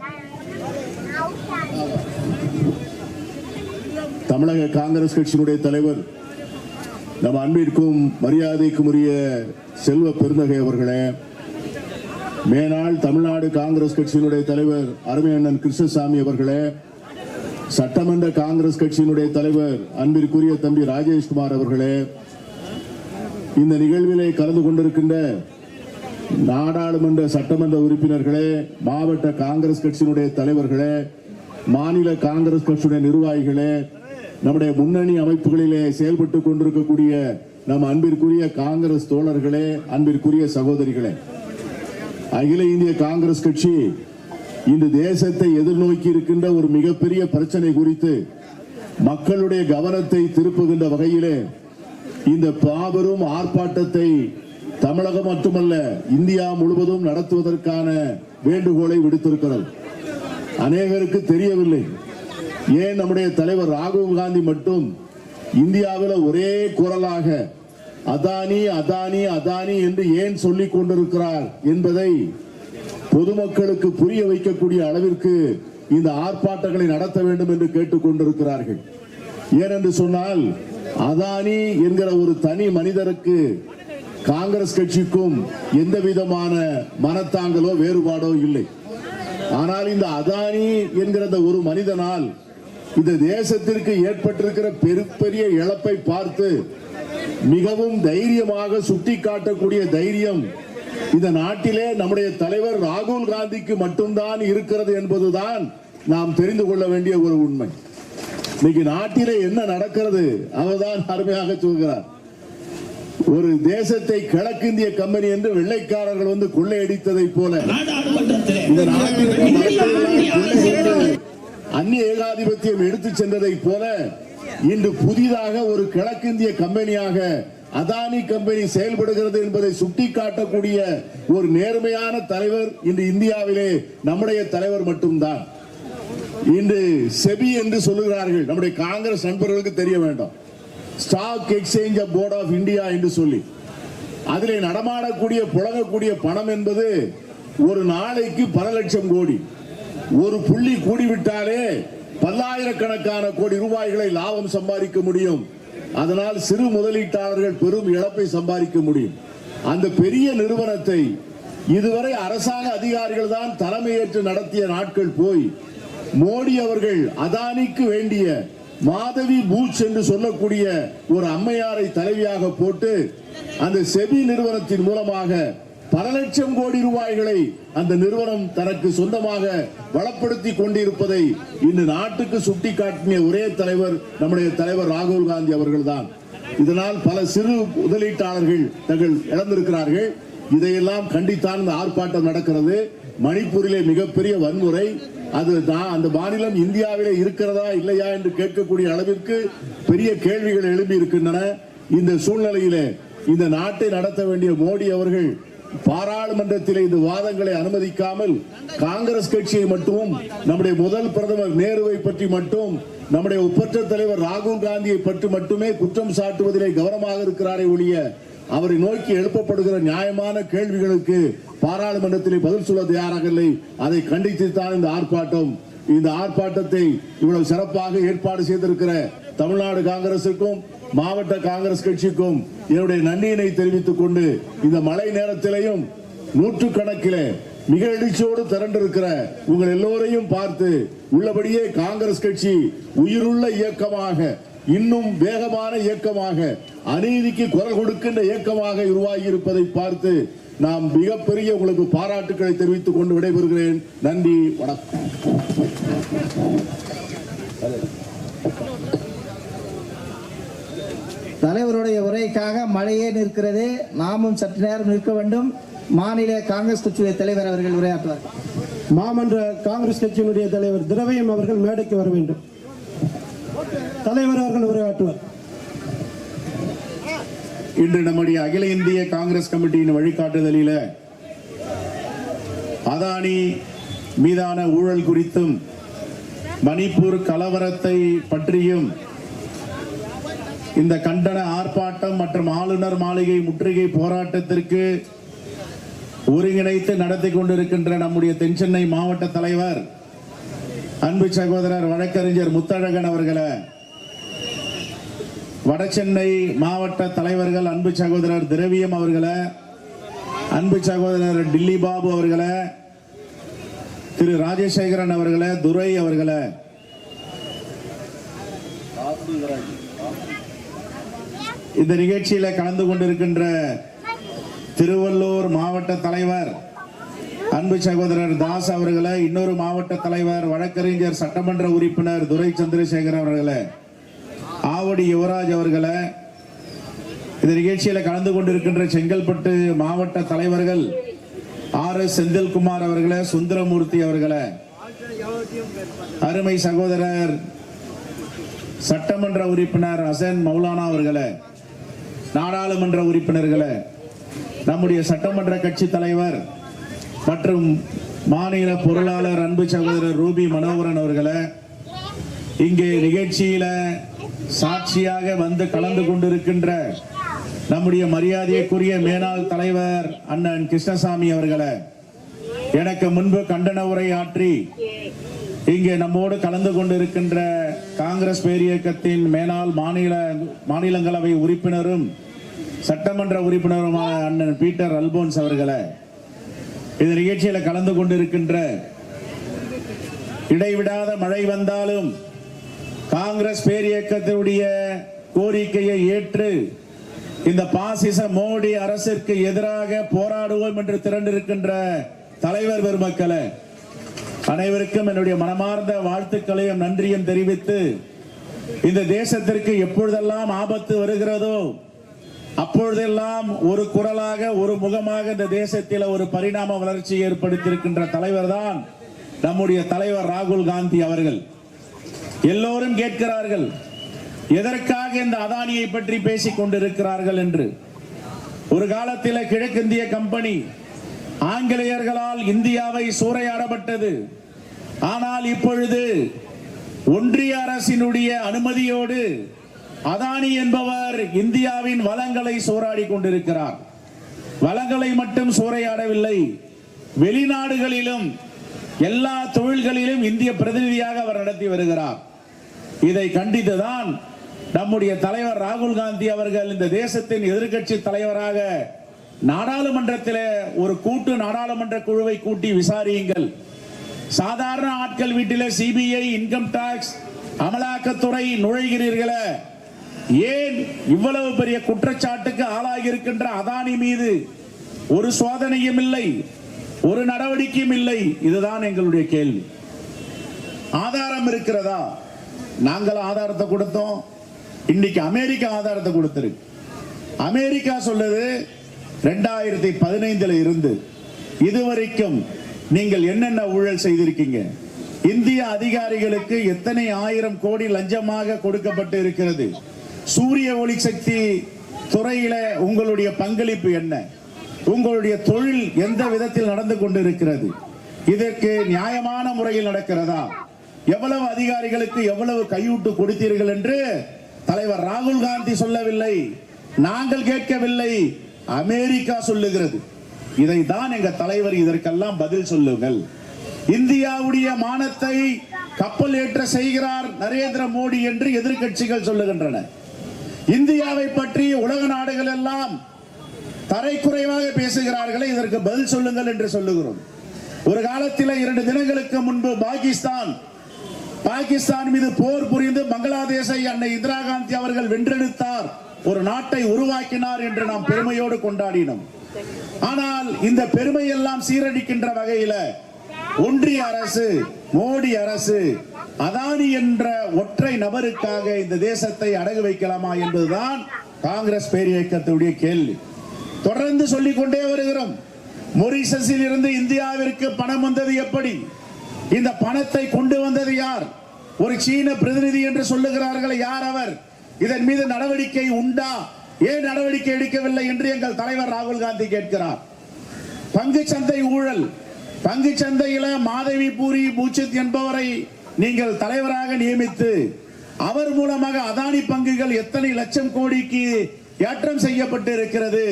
தமிழக காங்கிரஸ் கட்சியினுடைய தலைவர் நம் அன்பிற்கும் மரியாதைக்கும் உரிய செல்வ பெருந்தகை அவர்களே, மேனாள் தமிழ்நாடு காங்கிரஸ் கட்சியினுடைய தலைவர் அருமை அண்ணன் கிருஷ்ணசாமி அவர்களே, சட்டமன்ற காங்கிரஸ் கட்சியினுடைய தலைவர் அன்பிற்குரிய தம்பி ராஜேஷ்குமார் அவர்களே, இந்த நிகழ்விலே கலந்து கொண்டிருக்கின்ற நாடாளுமன்ற சட்டமன்ற உறுப்பினர்களே, மாவட்ட காங்கிரஸ் கட்சியினுடைய தலைவர்களே, மாநில காங்கிரஸ் கட்சியுடைய நிர்வாகிகளே, நம்முடைய முன்னணி அமைப்புகளிலே செயல்பட்டுக் கொண்டிருக்கக்கூடிய நம் அன்பிற்குரிய காங்கிரஸ் தோழர்களே, அன்பிற்குரிய சகோதரிகளே, அகில இந்திய காங்கிரஸ் கட்சி இன்று தேசத்தை எதிர்நோக்கி இருக்கின்ற ஒரு மிகப்பெரிய பிரச்சனை குறித்து மக்களுடைய கவனத்தை திருப்புகின்ற வகையிலே இந்த பாபெரும் ஆர்ப்பாட்டத்தை தமிழகம் மட்டுமல்ல இந்தியா முழுவதும் நடத்துவதற்கான வேண்டுகோளை விடுத்திருக்கிறது. அநேகருக்கு தெரியவில்லை, ஏன் நம்முடைய தலைவர் ராகுல் காந்தி மட்டும் இந்தியாவில் ஒரே குரலாக அதானி அதானி அதானி என்று ஏன் சொல்லிக் கொண்டிருக்கிறார் என்பதை பொதுமக்களுக்கு புரிய வைக்கக்கூடிய அளவிற்கு இந்த ஆர்ப்பாட்டங்களை நடத்த வேண்டும் என்று கேட்டுக் கொண்டிருக்கிறார்கள். ஏனென்று சொன்னால் அதானி என்கிற ஒரு தனி மனிதருக்கு காங்கிரஸ் கட்சிக்கும் எந்த விதமான மனத்தாங்கலோ வேறுபாடோ இல்லை. ஆனால் இந்த அதானி என்கிற ஒரு மனிதனால் இந்த தேசத்திற்கு ஏற்பட்டிருக்கிற பெரிய இழப்பை பார்த்து மிகவும் தைரியமாக சுட்டிக்காட்டக்கூடிய தைரியம் இந்த நாட்டிலே நம்முடைய தலைவர் ராகுல் காந்திக்கு மட்டும்தான் இருக்கிறது என்பதுதான் நாம் தெரிந்து கொள்ள வேண்டிய ஒரு உண்மை. இன்னைக்கு நாட்டிலே என்ன நடக்கிறது அவர்தான் அருமையாக சொல்கிறார். ஒரு தேசத்தை கிழக்கிந்திய கம்பெனி என்று வெள்ளைக்காரர்கள் வந்து கொள்ளையடித்ததை போல இந்த அந்நிய ஏகாதிபத்தியம் எடுத்து சென்றதை போல இன்று புதிதாக ஒரு கிழக்கிந்திய கம்பெனியாக அதானி கம்பெனி செயல்படுகிறது என்பதை சுட்டிக்காட்டக்கூடிய ஒரு நேர்மையான தலைவர் இன்று இந்தியாவிலே நம்முடைய தலைவர் மட்டும்தான். இன்று செபி என்று சொல்லுகிறார்கள், நம்முடைய காங்கிரஸ் நண்பர்களுக்கு தெரிய வேண்டும். Stock exchange board of India என்று சொல்லி அதிலே நடமாடக்கூடிய புழங்கக்கூடிய பணம் என்பது ஒரு நாளைக்கு பல லட்சம் கோடி. ஒரு புள்ளி கூடிவிட்டாலே பல்லாயிரக்கணக்கான கோடி ரூபாய்களை லாபம் சம்பாதிக்க முடியும். அதனால் சிறு முதலீட்டாளர்கள் பெரும் இழப்பை சம்பாதிக்க முடியும். அந்த பெரிய நிறுவனத்தை இதுவரை அரசாங்க அதிகாரிகள் தான் தலைமையேற்று நடத்திய நாட்கள் போய் மோடி அவர்கள் அதானிக்கு வேண்டிய மாதவி பூச் என்று சொல்லக்கூடிய ஒரு அம்மையாரை தலைவியாக போட்டு அந்த செபி நிறுவனத்தின் மூலமாக பல லட்சம் கோடி ரூபாய்களை அந்த நிறுவனம் தனக்கு சொந்தமாக வளப்படுத்தி கொண்டிருப்பதை இந்த நாட்டுக்கு சுட்டிக்காட்டிய ஒரே தலைவர் நம்முடைய தலைவர் ராகுல் காந்தி அவர்கள் தான். இதனால் பல சிறு முதலீட்டாளர்கள் தங்கள் இழந்திருக்கிறார்கள். இதையெல்லாம் கண்டித்தான் இந்த ஆர்ப்பாட்டம் நடக்கிறது. மணிப்பூரிலே மிகப்பெரிய வன்முறை, அது அந்த மாநிலம் இந்தியாவிலே இருக்கிறதா இல்லையா என்று கேட்கக்கூடிய அளவிற்கு பெரிய கேள்விகள் எழுப்பி இருக்கின்றன. இந்த சூழ்நிலையிலே இந்த நாட்டை நடத்த வேண்டிய மோடி அவர்கள் பாராளுமன்றத்தில் இந்த வாதங்களை அனுமதிக்காமல் காங்கிரஸ் கட்சியை மட்டும், நம்முடைய முதல் பிரதமர் நேருவை பற்றி மட்டும், நம்முடைய ஒப்பற்ற தலைவர் ராகுல் காந்தியை பற்றி மட்டுமே குற்றம் சாட்டுவதிலே கவனமாக இருக்கிறாரே ஒழிய அவரை நோக்கி எழுப்பப்படுகிற நியாயமான கேள்விகளுக்கு பாராளுமன்றத்தில் பதில் சொல்ல தயாராக இல்லை. அதை கண்டித்துத்தான் இந்த ஆர்ப்பாட்டம். இந்த ஆர்ப்பாட்டத்தை இவ்வளவு சிறப்பாக ஏற்பாடு செய்திருக்கிற தமிழ்நாடு காங்கிரசுக்கும் மாவட்ட காங்கிரஸ் கட்சிக்கும் என்னுடைய நன்றியினை தெரிவித்துக் கொண்டு இந்த மழை நேரத்திலையும் நூற்றுக்கணக்கிலே மிக எழுச்சியோடு திரண்டிருக்கிற உங்கள் எல்லோரையும் பார்த்து உள்ளபடியே காங்கிரஸ் கட்சி உயிருள்ள இயக்கமாக, இன்னும் வேகமான இயக்கமாக, அநீதிக்கு குரல் கொடுக்கின்ற இயக்கமாக உருவாகி இருப்பதை பார்த்து நாம் மிகப்பெரிய உங்களுக்கு பாராட்டுக்களை தெரிவித்துக் கொண்டு விடைபெறுகிறேன். நன்றி, வணக்கம். தலைவருடைய உரைக்காக மழையே நிற்கிறது, நாமும் சற்று நேரம் நிற்க வேண்டும். மாநில காங்கிரஸ் கட்சியுடைய தலைவர் அவர்கள் உரையாற்றுவார். மாமன்ற காங்கிரஸ் கட்சியினுடைய தலைவர் திரவியம் அவர்கள் மேடைக்கு வர வேண்டும். தலைவர் அவர்கள் உரையாற்றுவார். இன்று நம்முடைய அகில இந்திய காங்கிரஸ் கமிட்டியின் வழிகாட்டுதலில் அதானி மீதான ஊழல் குறித்தும் மணிப்பூர் கலவரத்தை பற்றியும் இந்த கண்டன ஆர்ப்பாட்டம் மற்றும் ஆளுநர் மாளிகை முற்றுகை போராட்டத்திற்கு ஒருங்கிணைத்து நடத்தி கொண்டிருக்கின்ற நம்முடைய தென்சென்னை மாவட்ட தலைவர் அன்பு சகோதரர் வழக்கறிஞர் முத்தழகன் அவர்களை, வடசென்னை மாவட்ட தலைவர்கள் அன்பு சகோதரர் திரவியம் அவர்களை, அன்பு சகோதரர் டில்லி பாபு அவர்களை, திரு ராஜசேகரன் அவர்களை, துரை அவர்களை, இந்த நிகழ்ச்சியில கலந்து கொண்டிருக்கின்ற திருவள்ளூர் மாவட்ட தலைவர் அன்பு சகோதரர் தாஸ் அவர்களை, இன்னொரு மாவட்ட தலைவர் வழக்கறிஞர் சட்டமன்ற உறுப்பினர் துரை சந்திரசேகர் அவர்களை, ஆவடி யுவராஜ் அவர்களை, இந்த நிகழ்ச்சியில கலந்து கொண்டிருக்கின்ற செங்கல்பட்டு மாவட்ட தலைவர்கள் RS செந்தில்குமார் அவர்களை, சுந்தரமூர்த்தி அவர்களை, அருமை சகோதரர் சட்டமன்ற உறுப்பினர் ஹசன் மௌலானா அவர்களை, நாடாளுமன்ற உறுப்பினர்களை, நம்முடைய சட்டமன்ற கட்சி தலைவர் மற்றும் மாநில பொருளாளர் அன்பு சகோதரர் ரூபி மனோகரன் அவர்களை, இங்கே நிகழ்ச்சியில சாட்சியாக வந்து கலந்து கொண்டிருக்கின்ற நம்முடைய மரியாதைக்குரிய மேனாள் தலைவர் அண்ணன் கிருஷ்ணசாமி அவர்களை, எனக்கு முன்பு கண்டன உரை ஆற்றி இங்கே நம்மோடு கலந்து கொண்டிருக்கின்ற காங்கிரஸ் பேரியக்கத்தின் மேனாள் மாநிலங்களவை உறுப்பினரும் சட்டமன்ற உறுப்பினருமான அண்ணன் பீட்டர் அல்போன்ஸ் அவர்களை, இந்த நிகழ்ச்சியில கலந்து கொண்டிருக்கின்ற இடைவிடாத மழை வந்தாலும் காங்கிரஸ் பேரியக்கத்தினுடைய கோரிக்கையை ஏற்று இந்த பாசிச மோடி அரசிற்கு எதிராக போராடுவோம் என்று திரண்டிருக்கின்ற தலைவர் பெருமக்களை அனைவருக்கும் என்னுடைய மனமார்ந்த வாழ்த்துக்களையும் நன்றியும் தெரிவித்து, இந்த தேசத்திற்கு எப்பொழுதெல்லாம் ஆபத்து வருகிறதோ அப்பொழுதெல்லாம் ஒரு குரலாக ஒரு முகமாக இந்த தேசத்தில் ஒரு பரிணாம வளர்ச்சி ஏற்படுத்தியிருக்கின்ற தலைவர் தான் நம்முடைய தலைவர் ராகுல் காந்தி அவர்கள். எல்லோரும் கேட்கிறார்கள், எதற்காக இந்த அதானியை பற்றி பேசிக் கொண்டிருக்கிறார்கள் என்று. ஒரு காலத்தில் கிழக்கிந்திய கம்பெனி ஆங்கிலேயர்களால் இந்தியாவை சூறையாடப்பட்டது. ஆனால் இப்பொழுது ஒன்றிய அரசினுடைய அனுமதியோடு அதானி என்பவர் இந்தியாவின் வளங்களை சூறையாடி கொண்டிருக்கிறார். வளங்களை மட்டும் சூறையாடவில்லை, வெளிநாடுகளிலும் எல்லா தொழில்களிலும் இந்திய பிரதிநிதியாக அவர் நடத்தி வருகிறார். இதை கண்டித்துதான் நம்முடைய தலைவர் ராகுல் காந்தி அவர்கள் இந்த தேசத்தின் எதிர்க்கட்சி தலைவராக நாடாளுமன்றத்தில் ஒரு கூட்டு நாடாளுமன்ற குழுவை கூட்டி விசாரியுங்கள். சாதாரண ஆட்கள் வீட்டில் சிபிஐ, இன்கம் டாக்ஸ், அமலாக்கத்துறை நுழைகிறீர்களே, ஏன் இவ்வளவு பெரிய குற்றச்சாட்டுக்கு ஆளாகி இருக்கின்ற அதானி மீது ஒரு சோதனையும் இல்லை, ஒரு நடவடிக்கையும் இல்லை? இதுதான் எங்களுடைய கேள்வி. ஆதாரம் இருக்கிறதா? நாங்கள் ஆதாரத்தை கொடுத்தோம், இன்னைக்கு அமெரிக்கா ஆதாரத்தை கொடுத்திருக்கு. அமெரிக்கா சொல்லுது 2015 இருந்து இதுவரைக்கும் நீங்கள் என்னென்ன ஊழல் செய்திருக்கீங்க, இந்திய அதிகாரிகளுக்கு எத்தனை ஆயிரம் கோடி லஞ்சமாக கொடுக்கப்பட்டு இருக்கிறது, சூரிய ஒளி சக்தி துறையில உங்களுடைய பங்களிப்பு என்ன, உங்களுடைய தொழில் எந்த விதத்தில் நடந்து கொண்டிருக்கிறது, இதற்கு நியாயமான முறையில் நடக்கிறதா, எவ்வளவு அதிகாரிகளுக்கு எவ்வளவு கையூட்டு கொடுத்தீர்கள் என்று தலைவர் ராகுல் காந்தி சொல்லவில்லை, நாங்கள் கேட்கவில்லை, அமெரிக்கா சொல்லுகிறது. இதை தான் எங்க தலைவர் இதற்கெல்லாம் பதில் சொல்லுங்கள். இந்தியாவுடைய மானத்தை கப்பல் ஏற்ற செய்கிறார் நரேந்திர மோடி என்று எதிர்க்கட்சிகள் சொல்லுகின்றன. இந்தியாவை பற்றி உலக நாடுகள் எல்லாம் தரைக்குறைவாக பேசுகிறார்களே, இதற்கு பதில் சொல்லுங்கள் என்று சொல்லுகிறோம். ஒரு காலத்தில் 2 தினங்களுக்கு முன்பு பாகிஸ்தான் மீது போர் புரிந்து பங்களாதேஷை அன்னை இந்திரா காந்தி அவர்கள் வென்றெடுத்தார், ஒரு நாட்டை உருவாக்கினார் என்று நாம் பெருமையோடு கொண்டாடினோம். ஆனால் இந்த பெருமை எல்லாம் சீரழிக்கின்ற வகையில ஒன்றிய அரசு, மோடி அரசு அதானி என்ற ஒற்றை நபருக்காக இந்த தேசத்தை அடகு வைக்கலாமா என்பதுதான் காங்கிரஸ் பேரியக்கத்துடைய கேள்வி. தொடர்ந்து சொல்லிக் கொண்டே வருகிறோம். மொரிஷஸில் இருந்து இந்தியாவிற்கு பணம் வந்தது எப்படி, இந்த பணத்தை கொண்டு வந்தது யார், ஒரு சீன பிரதிநிதி என்று சொல்லுகிறார்கள், யார் அவர், இதன் மீது நடவடிக்கை உண்டா ஏன் நடவடிக்கை எடுக்கவில்லை என்று எங்கள் தலைவர் ராகுல் காந்தி கேட்கிறார். பங்கு சந்தை ஊழல், பங்கு சந்தையில மாதவி பூரி பூச்சித் என்பவரை நீங்கள் தலைவராக நியமித்து அவர் மூலமாக அதானி பங்குகள் எத்தனை லட்சம் கோடிக்கு ஏற்றம் செய்யப்பட்டு இருக்கிறது,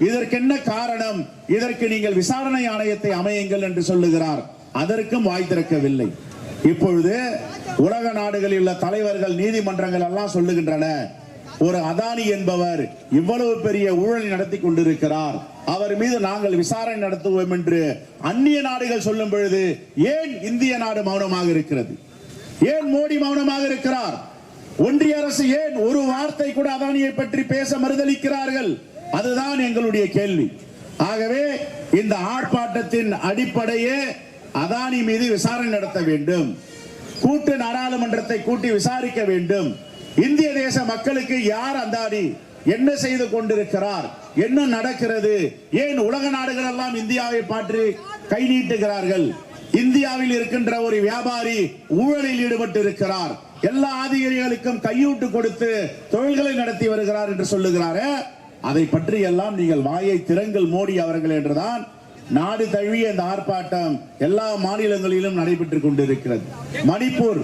இதற்கு என்ன காரணம், இதற்கு நீங்கள் விசாரணை ஆணையத்தை அமையுங்கள் என்று சொல்லுகிறார். அதற்கும் வாய் திறக்கவில்லை. இப்பொழுது உலக நாடுகளில் உள்ள தலைவர்கள், நீதிமன்றங்கள் எல்லாம் சொல்லுகின்றன, ஒரு அதானி என்பவர் இவ்வளவு பெரிய ஊழலை நடத்தி கொண்டிருக்கிறார், அவர் மீது நாங்கள் விசாரணை நடத்துவோம் என்று அந்நிய நாடுகள் சொல்லும் பொழுது ஏன் இந்திய நாடு மௌனமாக இருக்கிறது? ஏன் மோடி மௌனமாக இருக்கிறார்? ஒன்றிய அரசு ஏன் ஒரு வார்த்தை கூட அதானியை பற்றி பேச மறுதளிக்கிறார்கள்? அதுதான் எங்களுடைய கேள்வி. ஆகவே இந்த ஆர்ப்பாட்டத்தின் அடிப்படையே அதானி மீது விசாரணை நடத்த வேண்டும், கூட்டு நாடாளுமன்றத்தை கூட்டி விசாரிக்க வேண்டும். இந்திய தேச மக்களுக்கு யார் அதானி, என்ன செய்து கொண்டிருக்கிறார், என்ன நடக்கிறது, ஏன் உலக நாடுகள் எல்லாம் இந்தியாவை பற்றி கை நீட்டுகிறார்கள்? இந்தியாவில் இருக்கின்ற ஒரு வியாபாரி ஊழலில் ஈடுபட்டு இருக்கிறார், எல்லா அதிகாரிகளுக்கும் கையூட்டு கொடுத்து தொழில்களை நடத்தி வருகிறார் என்று சொல்லுகிறார். அதை பற்றி எல்லாம் நீங்கள் வாயை திறங்கள் மோடி அவர்கள் என்றுதான் நாடு தழுவிய இந்த ஆர்ப்பாட்டம் எல்லா மாநிலங்களிலும் நடைபெற்றுக் கொண்டிருக்கிறது. மணிப்பூர்,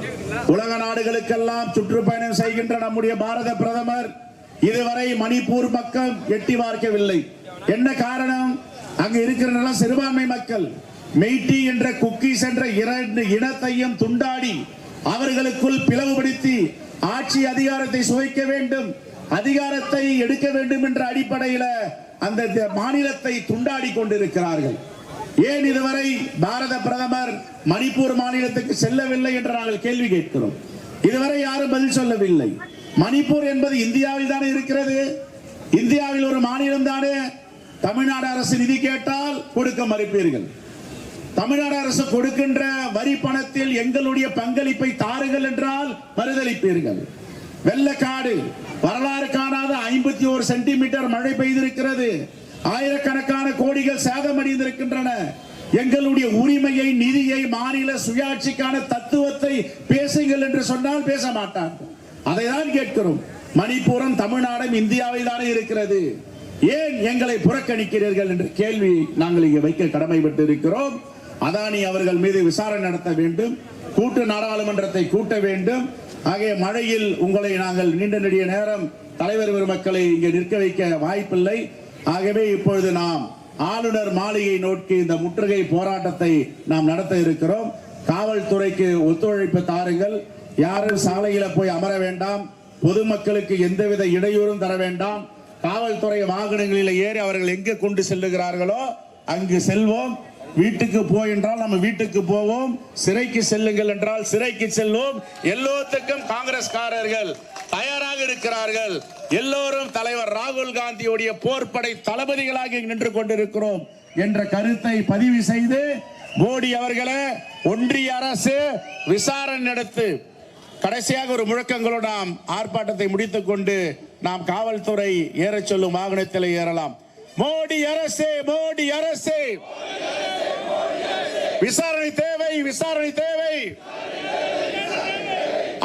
உலக நாடுகளுக்கெல்லாம் சுற்றுப்பயணம் செய்கின்ற நம்முடைய பாரத பிரதமர் இதுவரை மணிப்பூர் மக்கள் எட்டி பார்க்கவில்லை. என்ன காரணம்? அங்கு இருக்கிற சிறுபான்மை மக்கள் மெய்ட்டி என்ற குக்கீஸ் என்ற இரண்டு இனத்தையும் துண்டாடி அவர்களுக்குள் பிளவுபடுத்தி ஆட்சி அதிகாரத்தை சுவைக்க வேண்டும், அதிகாரத்தை எடுக்க வேண்டும் என்ற அடிப்படையில் அந்த மாநிலத்தை துண்டாடி கொண்டிருக்கிறார்கள். ஏன் இதுவரை பாரத பிரதமர் மணிப்பூர் மாநிலத்துக்கு செல்லவில்லை என்று நாங்கள் கேள்வி கேட்கிறோம். இதுவரை யாரும் பதில் சொல்லவில்லை. மணிப்பூர் என்பது இந்தியாவில் தானே இருக்கிறது, இந்தியாவில் ஒரு மாநிலம் தானே. தமிழ்நாடு அரசு நிதி கேட்டால் கொடுக்க மறுப்பீர்கள். தமிழ்நாடு அரசு கொடுக்கின்ற வரி பணத்தில் எங்களுடைய பங்களிப்பை தாருங்கள் என்றால் மறுதளிப்பீர்கள். வெள்ளக்காடு, வரலாறு காணாத 51 சென்டிமீட்டர் மழை பெய்திருக்கிறது, ஆயிரக்கணக்கான கோடிகள் சேதமடைந்திருக்கின்றன. எங்களுடைய உரிமையை, நிதியை, மாநில சுயாட்சிக்கான தத்துவத்தை பேசுங்கள் என்று சொன்னால் பேச மாட்டார்கள். அதை தான் கேட்கிறோம். மணிப்பூரும் தமிழ்நாடும் இந்தியாவில் தானே இருக்கிறது, ஏன் எங்களை புறக்கணிக்கிறீர்கள் என்ற கேள்வி நாங்கள் இங்கே வைக்க கடமைப்பட்டு இருக்கிறோம். அதானி அவர்கள் மீது விசாரணை நடத்த வேண்டும், கூட்டு நாடாளுமன்றத்தை கூட்ட வேண்டும். ஆகிய மழையில் உங்களை நாங்கள் நீண்ட நெடிய நேரம் தலைவர் பெருமக்களை இங்கே நிற்க வைக்க வாய்ப்பில்லை. ஆகவே இப்பொழுது நாம் ஆளுநர் மாளிகை நோக்கி இந்த முற்றுகை போராட்டத்தை நாம் நடத்த இருக்கிறோம். காவல்துறைக்கு ஒத்துழைப்பு தாருங்கள், யாரும் சாலையில போய் அமர வேண்டாம், பொதுமக்களுக்கு எந்தவித இடையூறும் தர வேண்டாம். காவல்துறை வாகனங்களில் ஏறி அவர்கள் எங்கே கொண்டு செல்லுகிறார்களோ அங்கு செல்வோம். வீட்டுக்கு போய் என்றால் நம்ம வீட்டுக்கு போவோம், சிறைக்கு செல்லுங்கள் என்றால் சிறைக்கு செல்வோம். எல்லோத்துக்கும் காங்கிரஸ்காரர்கள் தயாராக இருக்கிறார்கள். எல்லோரும் தலைவர் ராகுல் காந்தியுடைய போர்ப்படை தளபதிகளாக நின்று கொண்டிருக்கிறோம் என்ற கருத்தை பதிவு செய்து, மோடி அவர்களே, ஒன்றிய அரசு விசாரணை நடத்து. கடைசியாக ஒரு முழக்கங்களோடு நாம் ஆர்ப்பாட்டத்தை முடித்துக் கொண்டு நாம் காவல்துறை ஏற சொல்லும் வாகனத்தில் ஏறலாம். மோடி அரசே, மோடி அரசே, விசாரணை தேவை, விசாரணை தேவை.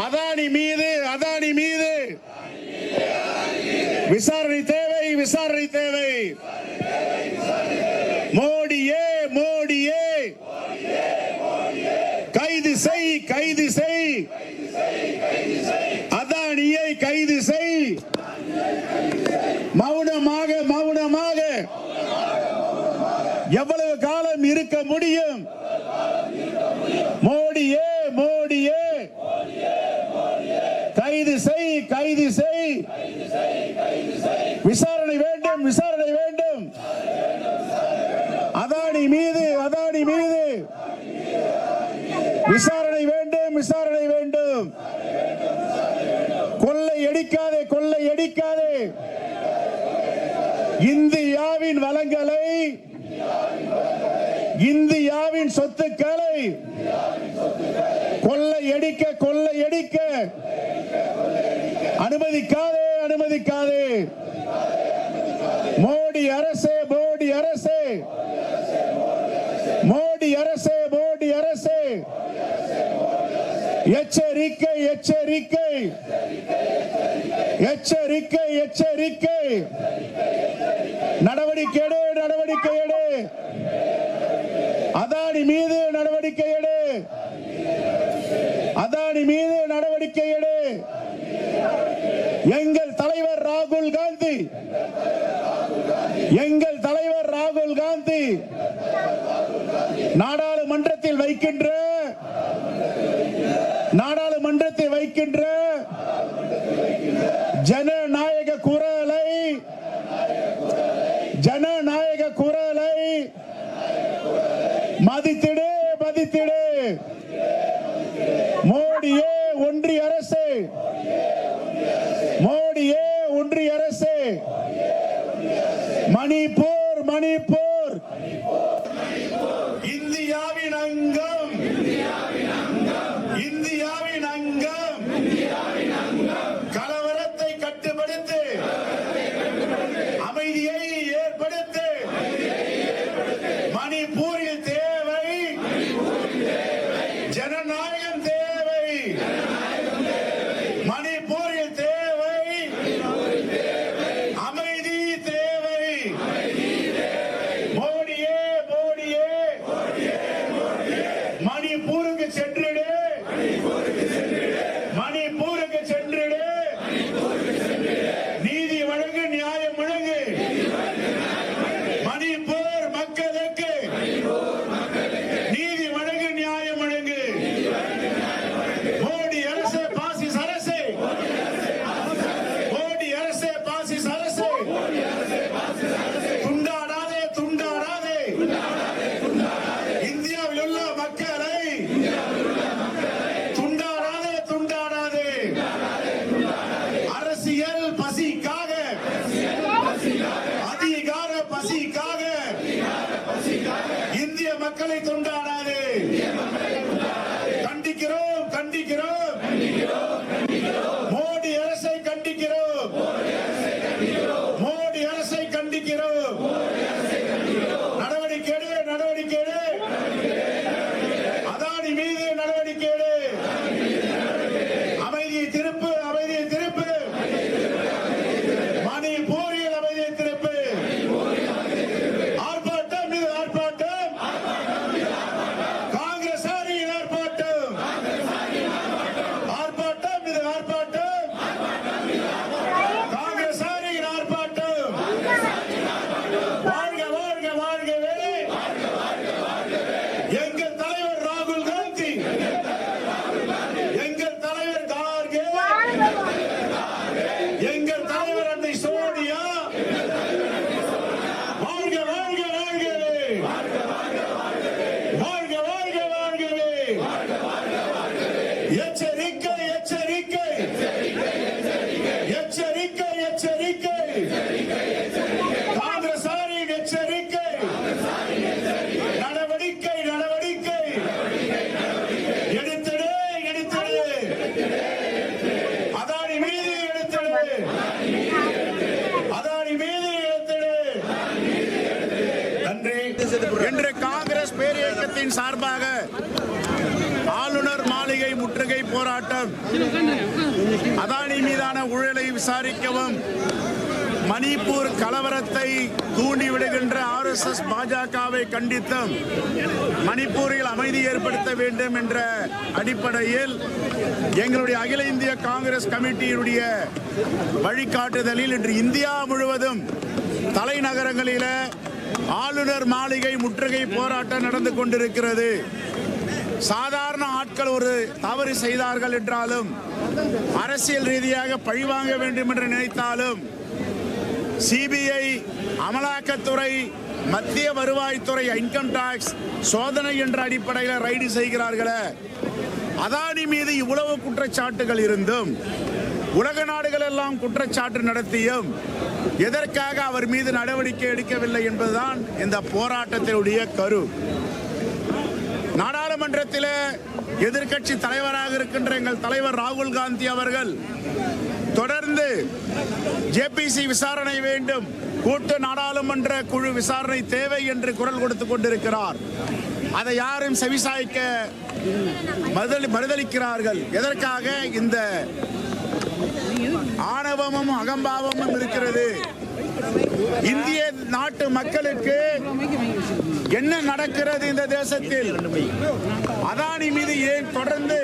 அதானி மீது, அதானி மீது விசாரணை தேவை, விசாரணை தேவை. மோடியே, மோடியே, கைது செய், கைது செய், அதானியை கைது செய். மௌனமாக, மௌனமாக எவ்வளவு காலம் இருக்க முடியும்? மோடியே, மோடியே, கைது செய், கைது செய். விசாரணை வேண்டும், விசாரணை வேண்டும். அதானி மீது, அதானி மீது விசாரணை வேண்டும், விசாரணை வேண்டும். கொள்ளை அடிக்காதே, கொள்ளை அடிக்காதே. இந்தியாவின் வளங்களை, இந்தியாவின் சொத்துக்களை கொள்ளையடிக்க, கொள்ளையடிக்க அனுமதிக்காதே, அனுமதிக்காதே. மோடி அரசே, மோடி அரசே, மோடி அரசே, மோடி அரசே, எச்சரிக்கை, எச்சரிக்கை, எச்சரிக்கை, எச்சரிக்கை. நடவடிக்கை எடு, நடவடிக்கை எடு. அதானி மீது நடவடிக்கை எடு, அதானி மீது நடவடிக்கை எடு. எங்கள் தலைவர் ராகுல் காந்தி, எங்கள் தலைவர் ராகுல் காந்தி நாடாளுமன்றத்தில் வைக்கின்ற ஜனநாயக குரலை மதித்திடு, மதித்திடு. மோடியே ஒன்றிய அரசு, மோடியே ஒன்றிய அரசு. மணிப்பூர், மணிப்பூர் இந்தியாவின் அங்கம், இந்தியாவின் அங்கம். கலவரத்தை கட்டுப்படுத்து, அமைதியை ஏற்படுத்து. மணிப்பூரில் தேவை ஜனநாயகம், தேவை மணிப்பூரில் தேவை அமைதி, தேவை. மோடியே, மோடியே மணிப்பூருக்கு சென்றிடு, மணிப்பூருக்கு சென்றிடு. நீதி வழங்கு, நியாயம் வழங்கு. மணிப்பூர் மக்களுக்கு நீதி வழங்கு, நியாயம் வழங்கு. மோடி அரசு பாசிச அரசு, மோடி அரசு பாசிச அரசு. துண்டாடாதே, துண்டாடாதே. இந்தியாவில் உள்ள மக்களை துண்டாடாதே, துண்டாடாதே. அரசியல் பசிக்காக, அதிகார பசிக்காக இந்திய மக்களை துண்டாடாதே. கண்டிக்கிறோம், கண்டிக்கிறோம். மோடி அரசை கண்டிக்கிறோம், மோடி அரசை கண்டிக்கிறோம். நடவடிக்கை எடு, நடவடிக்கை எடு. அதானி மீது நடவடிக்கை எடு. அமைதியை திருப்பு, அமைதியை திருப்பு. மணிப்பூரில் அமைதியை திருப்பு. ஆர்ப்பாட்டம் மீது ஆர்ப்பாட்டம், காங்கிரஸ் ஆரியின் ஆர்ப்பாட்டம், ஆர்ப்பாட்டம் மீது ஆர்ப்பாட்டம், காங்கிரஸ் ஆரியின் ஆர்ப்பாட்டம். வாழ்க, வாழ்க, வாழ்கவே எங்கள் தலைவர் ராகுல் காந்தி, எங்கள் தலைவர் கார்கே, எங்கள் தலைவர் அன்னை சோனியா. வாழ்க, வாழ்க, வாழ்கவே. வாழ்க, வாழ்க, வாழ்கவே. எச்சரிக்கை, எச்சரிக்கை, எச்சரிக்கை, எச்சரிக்கை. காங்கிரஸ் ஆரின் எச்சரிக்கை. நடவடிக்கை, நடவடிக்கை. எடுத்திடு, எடுத்திடு. அதானி மீது எடுத்திடு, அதானி மீது எடுத்திடு. நன்றி. இன்று காங்கிரஸ் பேரியக்கத்தின் சார்பாக ஆளுநர் மாளிகை முற்றுகை போராட்டம், அதானி மீதான ஊழலை விசாரிக்கவும், மணிப்பூர் கலவரத்தை தூண்டிவிடுகின்ற RSS பாஜகவை கண்டித்தும், மணிப்பூரில் அமைதி ஏற்படுத்த வேண்டும் என்ற அடிப்படையில் எங்களுடைய அகில இந்திய காங்கிரஸ் கமிட்டியினுடைய வழிகாட்டுதலில் இன்று இந்தியா முழுவதும் தலைநகரங்களில் ஆளுநர் மாளிகை முற்றுகை போராட்டம் நடந்து கொண்டிருக்கிறது. சாதாரண ஆட்கள் ஒரு தவறு செய்தார்கள் என்றாலும், அரசியல் ரீதியாக பழிவாங்க வேண்டும் என்று நினைத்தாலும், சிபிஐ, அமலாக்கத்துறை, மத்திய வருவாய்த்துறை, இன்கம் டாக்ஸ் சோதனை என்ற அடிப்படையில் ரைடு செய்கிறார்களே. அதானி மீது இவ்வளவு குற்றச்சாட்டுகள் இருந்தும், உலக நாடுகள் எல்லாம் குற்றச்சாட்டு நடத்தியும் எதற்காக அவர் மீது நடவடிக்கை எடுக்கவில்லை என்பதுதான் இந்த போராட்டத்தினுடைய கரு. நாடாளுமன்றத்தில் எதிர்க்கட்சி தலைவராக இருக்கின்ற எங்கள் தலைவர் ராகுல் காந்தி அவர்கள் தொடர்ந்து ஜேபிசி விசாரணை வேண்டும், கூட்டு நாடாளுமன்ற குழு விசாரணை தேவை என்று குரல் கொடுத்துக் கொண்டிருக்கிறார். அதை யாரும் செவிசாய்க்க மறுதளிக்கிறார்கள். எதற்காக? இந்த ஆணவமும் அகம்பாவமும் இருக்கிறது. இந்திய நாட்டு மக்களுக்கு என்ன நடக்கிறது இந்த தேசத்தில்? அதானி மீது ஏன் தொடர்ந்து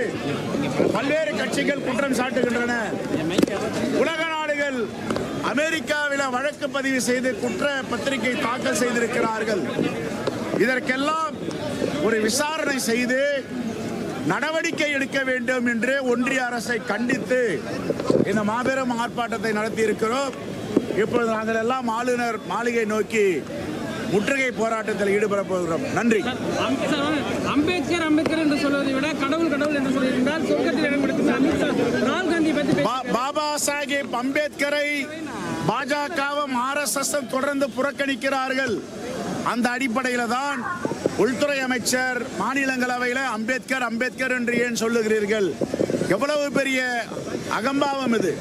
பல்வேறு கட்சிகள் குற்றம் சாட்டுகின்றன? உலக நாடுகள் அமெரிக்காவில் வழக்கு பதிவு செய்து குற்ற பத்திரிகை தாக்கல் செய்திருக்கிறார்கள். இதற்கெல்லாம் ஒரு விசாரணை செய்து நடவடிக்கை எடுக்க வேண்டும் என்று ஒன்றிய அரசை கண்டித்து இந்த மாபெரும் ஆர்ப்பாட்டத்தை நடத்தி இருக்கிறோம். இப்பொழுது நாங்கள் எல்லாம் ஆளுநர் மாளிகை நோக்கி முற்றுகை போராட்டத்தில் ஈடுபட போகிறோம். நன்றி. அம்பேத்கர் என்று சொல்வதை விட கடவுள் என்று சொல்லியிருந்தால் சொர்க்கத்தில் இடம்பெடுத்த ராகுல் காந்தி பற்றி பாபா சாஹேப் அம்பேத்கரை பாஜகவும் RSS தொடர்ந்து புறக்கணிக்கிறார்கள். அந்த அடிப்படையில் தான் உள்துறை அமைச்சர் மாநிலங்களவையில் அம்பேத்கர் என்று ஏன் சொல்லுகிறீர்கள்? எவ்வளவு பெரிய அகம்பாவம் இது!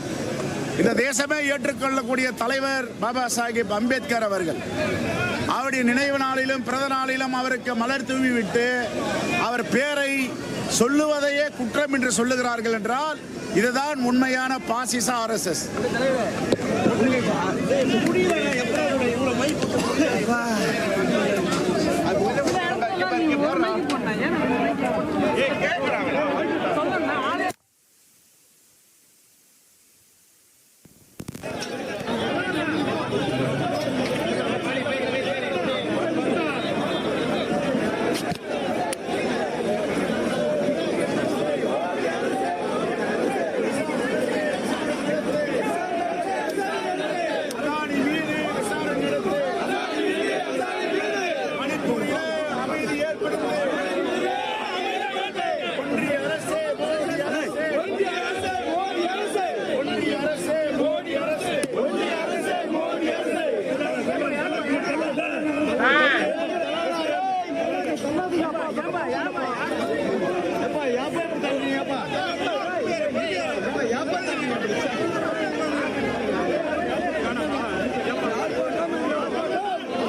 இந்த தேசமே ஏற்றுக்கொள்ளக்கூடிய தலைவர் பாபா சாஹேப் அம்பேத்கர் அவர்கள். அவருடைய நினைவு நாளிலும் பிறந்த நாளிலும் அவருக்கு மலர் தூவி விட்டு அவர் பேரை சொல்லுவதையே குற்றம் என்று சொல்லுகிறார்கள் என்றால் இதுதான் உண்மையான பாசிச RSS.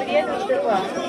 Yes,